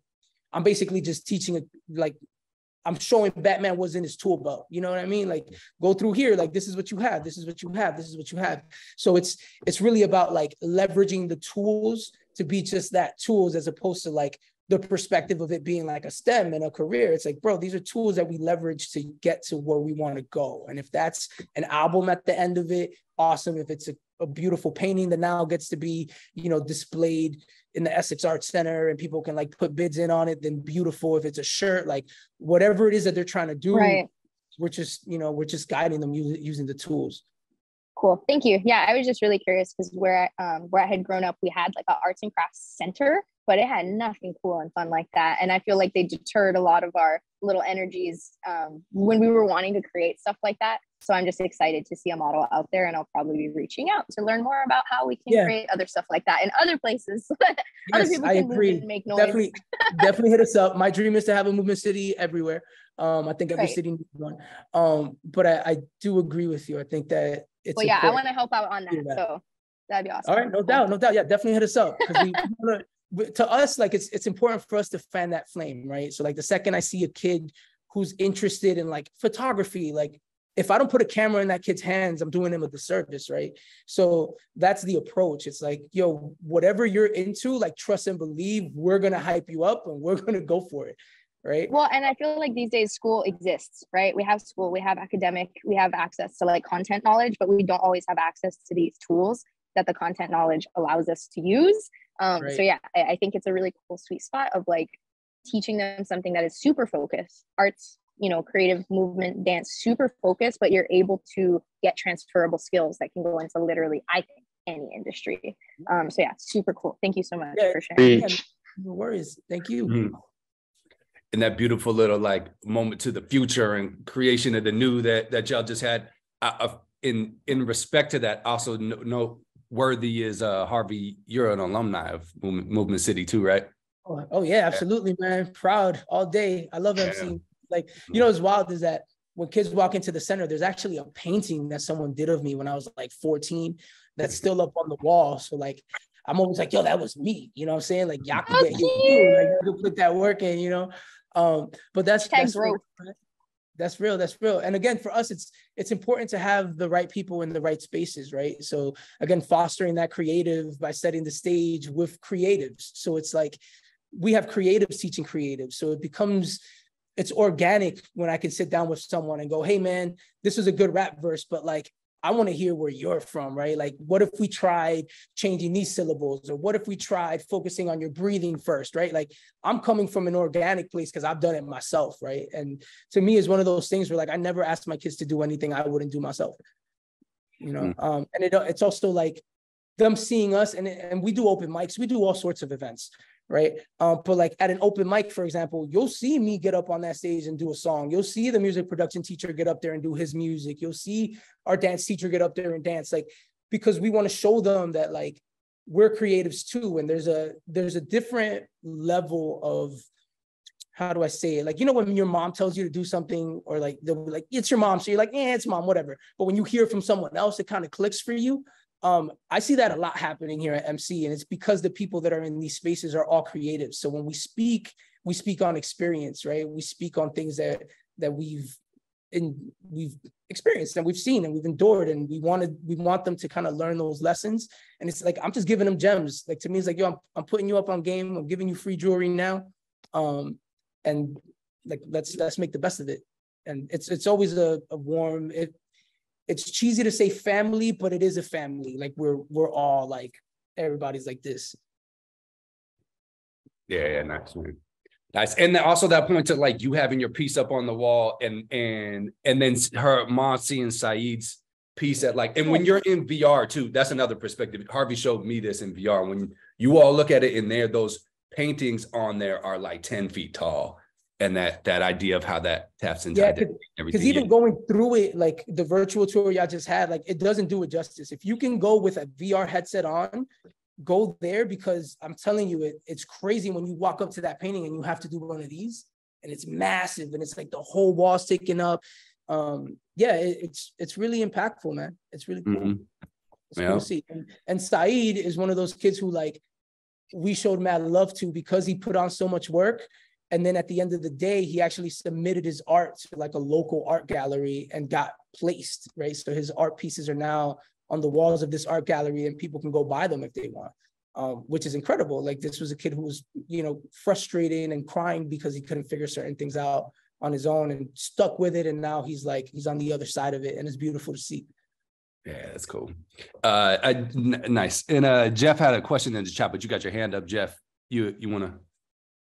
I'm basically just teaching I'm showing Batman what's in his tool belt. You know what I mean? Like, go through here, like, this is what you have, this is what you have, this is what you have. So it's really about like leveraging the tools to be just that, tools, as opposed to like the perspective of it being like a STEM and a career. It's like, bro, these are tools that we leverage to get to where we want to go. And if that's an album at the end of it, awesome. If it's a beautiful painting that now gets to be, displayed in the Essex Arts Center and people can like put bids in on it, then beautiful. If it's a shirt, like whatever it is that they're trying to do, right, we're just guiding them using the tools. Cool, thank you. Yeah, I was just really curious because where I had grown up, we had like an arts and crafts center, but it had nothing cool and fun like that. And I feel like they deterred a lot of our little energies when we were wanting to create stuff like that. So I'm just excited to see a model out there, and I'll probably be reaching out to learn more about how we can create other stuff like that in other places. Other people can move and make noise. Definitely hit us up. My dream is to have a Movement City everywhere. I think every city needs one. But I do agree with you. I think that it's well, yeah, I want to help out on that. So that'd be awesome. All right, no doubt. Yeah, definitely hit us up. Because to us, like it's important for us to fan that flame, right? So like the second I see a kid who's interested in like photography, like if I don't put a camera in that kid's hands, I'm doing him a disservice, right? So that's the approach. It's like, yo, whatever you're into, like trust and believe, we're gonna hype you up and we're gonna go for it, right? Well, and I feel like these days school exists, right? We have school, we have academic, we have access to like content knowledge, but we don't always have access to these tools that the content knowledge allows us to use. Right. So yeah, I think it's a really cool sweet spot of like teaching them something that is super focused, arts, creative movement, dance, super focused, but you're able to get transferable skills that can go into literally, I think, any industry. So yeah, super cool. Thank you so much for sharing. Yeah, no worries. Thank you. Mm-hmm. And that beautiful little like moment to the future and creation of the new that y'all just had. In respect to that, also noteworthy is Harvey, you're an alumni of Movement City too, right? Oh yeah, absolutely, man. Proud all day. I love MC. Like, what's wild is that when kids walk into the center, there's actually a painting that someone did of me when I was like 14 that's still up on the wall. So like, I'm always like, yo, that was me. You know what I'm saying? Like, y'all can get you, like, you can put that work in, but that's real. That's real. And again, for us, it's important to have the right people in the right spaces, right? So again, fostering that creative by setting the stage with creatives. So it's like, we have creatives teaching creatives. So it's organic when I can sit down with someone and go, hey man, this is a good rap verse, but like, I want to hear where you're from, right? Like, what if we tried changing these syllables? Or what if we tried focusing on your breathing first, right? Like, I'm coming from an organic place because I've done it myself, right? And to me, it's one of those things where like, I never asked my kids to do anything I wouldn't do myself, and it's also like them seeing us, and we do open mics, we do all sorts of events, right? But like at an open mic, for example, you'll see me get up on that stage and do a song. You'll see the music production teacher get up there and do his music. You'll see our dance teacher get up there and dance, like, because we want to show them that like we're creatives too. And there's a different level of, how do I say it? Like, when your mom tells you to do something, or like, they'll be like, it's your mom. So you're like, it's mom, whatever. But when you hear from someone else, it kind of clicks for you. I see that a lot happening here at MC, and it's because the people that are in these spaces are all creative. So when we speak on experience, right? We speak on things that we've experienced and we've seen and we've endured, and we want them to kind of learn those lessons. And it's like, I'm just giving them gems. Like, to me, it's like, yo, I'm putting you up on game. I'm giving you free jewelry now. And like, let's make the best of it. And it's always a warm, it's cheesy to say family, but it is a family. Like, we're all like, everybody's like this. Yeah, nice, man. Nice. And then also that point to like you having your piece up on the wall and then her mom seeing Saeed's piece at like, and when you're in VR too, that's another perspective. Harvey showed me this in VR. When you all look at it in there, those paintings on there are like 10 feet tall. And that idea of how that taps into identity and everything. Because even going through it, like the virtual tour y'all just had, like it doesn't do it justice. If you can go with a VR headset on, go there, because I'm telling you, it's crazy when you walk up to that painting and you have to do one of these, and it's massive and it's like the whole wall's taken up. It's really impactful, man. It's really cool. It's cool to see. And Saeed is one of those kids who like we showed mad love to because he put on so much work. And then at the end of the day, he actually submitted his art to like a local art gallery and got placed, right? So his art pieces are now on the walls of this art gallery and people can go buy them if they want, which is incredible. Like this was a kid who was, you know, frustrated and crying because he couldn't figure certain things out on his own and stuck with it. And now he's on the other side of it, and it's beautiful to see. Yeah, that's cool. Nice. And Jeff had a question in the chat, but you got your hand up, Jeff. You want to?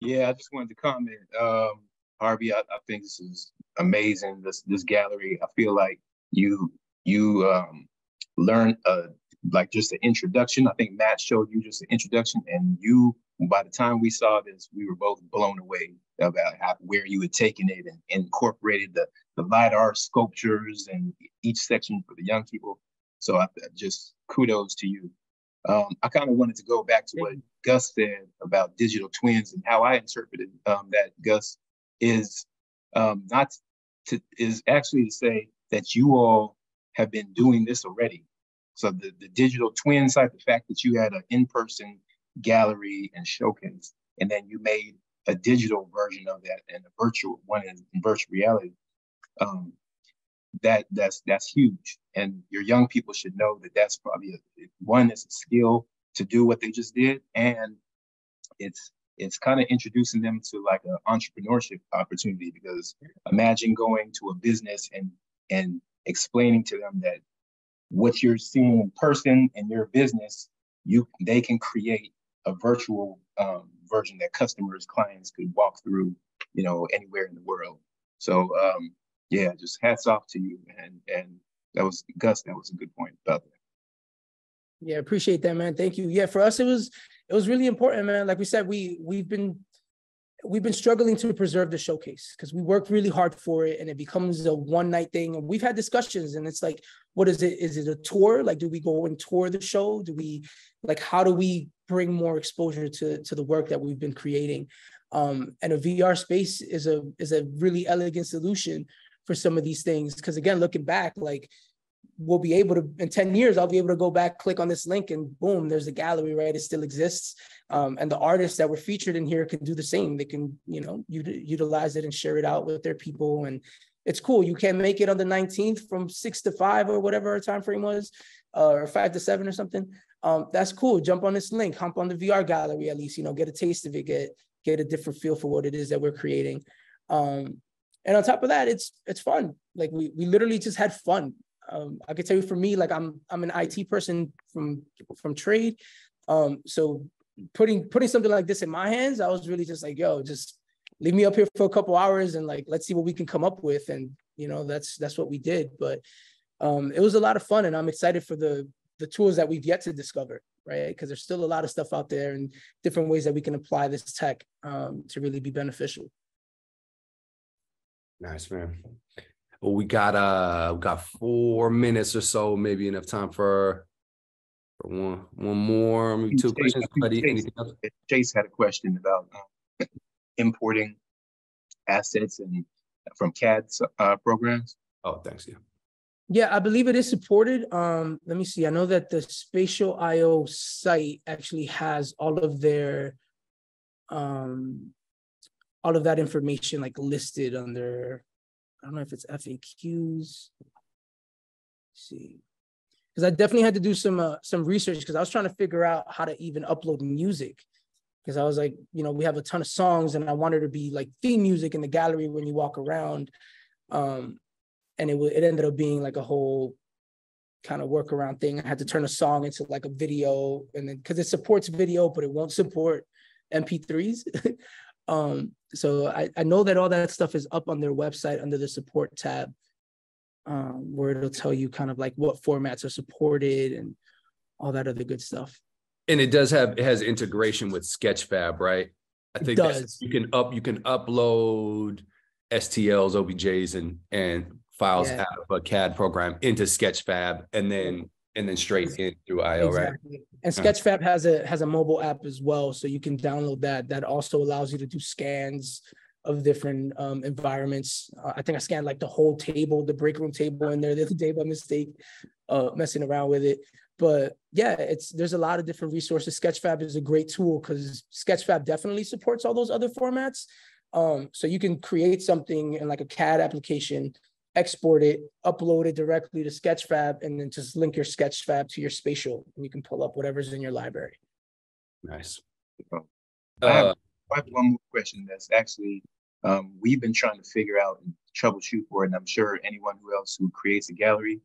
Yeah, I just wanted to comment. Harvey, I think this is amazing. This gallery, I feel like you learned like just an introduction. I think Matt showed you just an introduction, and you, by the time we saw this, we were both blown away about where you had taken it and incorporated the LiDAR sculptures and each section for the young people. So I just kudos to you. I kind of wanted to go back to what Gus said about digital twins, and how I interpreted that, Gus, is actually to say that you all have been doing this already. So the digital twin side, the fact that you had an in-person gallery and showcase, and then you made a digital version of that and a virtual one in virtual reality, that's huge. And your young people should know that that's probably one is a skill to do what they just did, and it's kind of introducing them to like an entrepreneurship opportunity, because imagine going to a business and explaining to them that what you're seeing in person in your business, they can create a virtual version that clients could walk through, you know, anywhere in the world. So yeah, just hats off to you. And that was, Gus, that was a good point about that. Yeah, appreciate that, man. Thank you. Yeah, for us, it was really important, man. Like we said, we've been struggling to preserve the showcase because we worked really hard for it, and it becomes a one-night thing. And we've had discussions, and it's like, what is it? Is it a tour? Like, do we go and tour the show? How do we bring more exposure to the work that we've been creating? And a VR space is a really elegant solution for some of these things. Because again, looking back, like, we'll be able to, in 10 years, I'll be able to go back, click on this link, and boom, there's a gallery, right? It still exists. And the artists that were featured in here can do the same. They can, you know, utilize it and share it out with their people. And it's cool. You can make it on the 19th from 6 to 5 or whatever our time frame was, or 5 to 7 or something. That's cool. Jump on this link, hop on the VR gallery, at least, you know, get a taste of it, get a different feel for what it is that we're creating. And on top of that, it's fun. Like we literally just had fun. I can tell you, for me, like I'm an IT person from trade. So putting something like this in my hands, I was really just like, yo, just leave me up here for a couple hours and like, let's see what we can come up with. And, you know, that's what we did. But it was a lot of fun, and I'm excited for the tools that we've yet to discover, right? Because there's still a lot of stuff out there and different ways that we can apply this tech to really be beneficial. Nice, man. Well, we got 4 minutes or so, maybe enough time for one more, maybe 2 questions. Anything else? Chase had a question about importing assets and from CAD programs. Oh, thanks. Yeah, I believe it is supported. Let me see. I know that the Spatial IO site actually has all of their all of that information like listed under, I don't know if it's FAQs. Let's see, because I definitely had to do some research, because I was trying to figure out how to even upload music, because I was like, you know, we have a ton of songs and I wanted to be like theme music in the gallery when you walk around. And it ended up being like a whole kind of workaround thing. I had to turn a song into like a video, and then because it supports video, but it won't support MP3s. So I know that all that stuff is up on their website under the support tab. where it'll tell you kind of like what formats are supported and all that other good stuff. And it has integration with Sketchfab, right? I think you can upload STLs, OBJs, and files out of a CAD program into Sketchfab, and then straight in through IO, exactly. right? And Sketchfab has a mobile app as well, so you can download that. That also allows you to do scans of different environments. I think I scanned like the whole table, the break room table in there the other day by mistake, messing around with it. But yeah, there's a lot of different resources. Sketchfab is a great tool because Sketchfab definitely supports all those other formats. So you can create something in like a CAD application, export it, upload it directly to Sketchfab, and then just link your Sketchfab to your Spatial, and you can pull up whatever's in your library. Nice. I have one more question that's actually, we've been trying to figure out and troubleshoot for it, and I'm sure anyone else who creates a gallery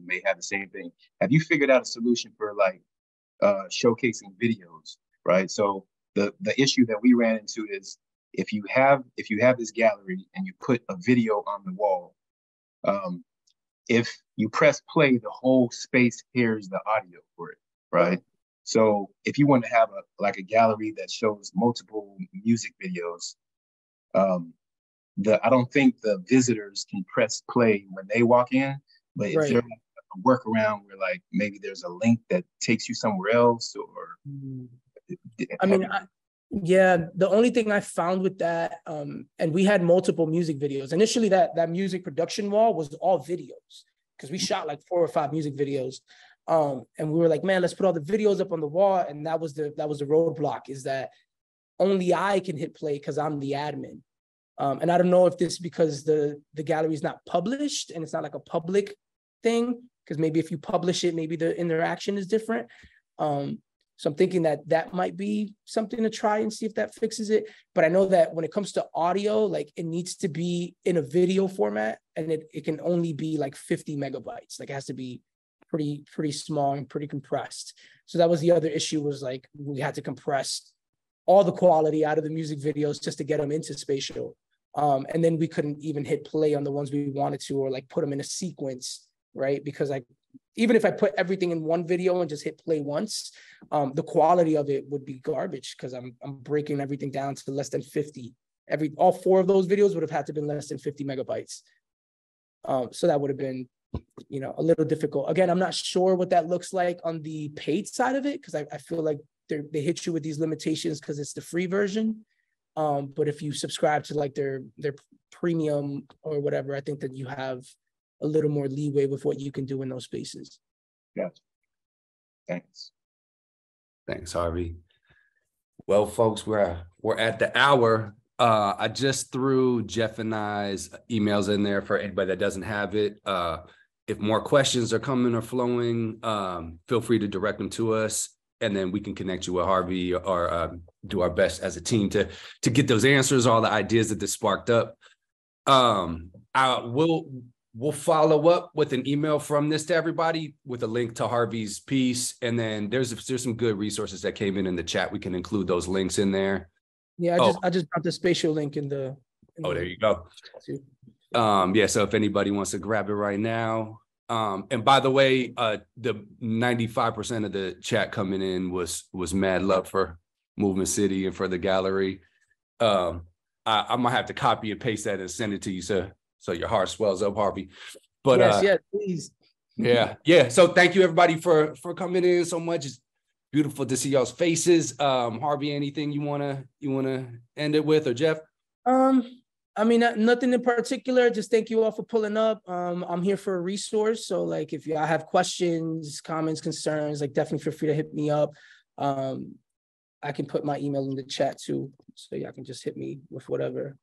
may have the same thing. Have you figured out a solution for like showcasing videos, right? So the issue that we ran into is if you have this gallery and you put a video on the wall, if you press play, the whole space hears the audio for it, right? So if you want to have a gallery that shows multiple music videos, I don't think the visitors can press play when they walk in, but is there a workaround where like maybe there's a link that takes you somewhere else, or? Yeah, the only thing I found with that, and we had multiple music videos. Initially, that music production wall was all videos because we shot like 4 or 5 music videos. And we were like, man, let's put all the videos up on the wall. And that was the roadblock, is that only I can hit play because I'm the admin. And I don't know if this is because the gallery is not published and it's not like a public thing, because maybe if you publish it, maybe the interaction is different. So I'm thinking that might be something to try and see if that fixes it. But I know that when it comes to audio, like it needs to be in a video format, and it can only be like 50 megabytes. Like it has to be pretty small and pretty compressed. So that was the other issue, was like we had to compress all the quality out of the music videos just to get them into Spatial. And then we couldn't even hit play on the ones we wanted to, or like put them in a sequence, right? Because like, even if I put everything in one video and just hit play once, the quality of it would be garbage because I'm breaking everything down to less than 50. All 4 of those videos would have had to been less than 50 megabytes. So that would have been, a little difficult. Again, I'm not sure what that looks like on the paid side of it, because I feel like they hit you with these limitations because it's the free version. But if you subscribe to like their premium or whatever, I think that you have a little more leeway with what you can do in those spaces. Yeah. Thanks. Thanks, Harvey. Well, folks, we're at the hour. I just threw Jeff and I's emails in there for anybody that doesn't have it. If more questions are coming or flowing, feel free to direct them to us, and then we can connect you with Harvey or do our best as a team to get those answers, all the ideas that this sparked up. We'll follow up with an email from this to everybody with a link to Harvey's piece. And then there's some good resources that came in the chat. We can include those links in there. Yeah, I just brought the Spatial link in the. There you go. Yeah, so if anybody wants to grab it right now. And by the way, the 95% of the chat coming in was mad love for Movement City and for the gallery. I might have to copy and paste that and send it to you, so your heart swells up, Harvey. But yes, please. Yeah. So thank you everybody for coming in so much. It's beautiful to see y'all's faces. Harvey, anything you wanna end it with, or Jeff? I mean, nothing in particular. Just thank you all for pulling up. I'm here for a resource. So like if y'all have questions, comments, concerns, like definitely feel free to hit me up. I can put my email in the chat too, so y'all can just hit me with whatever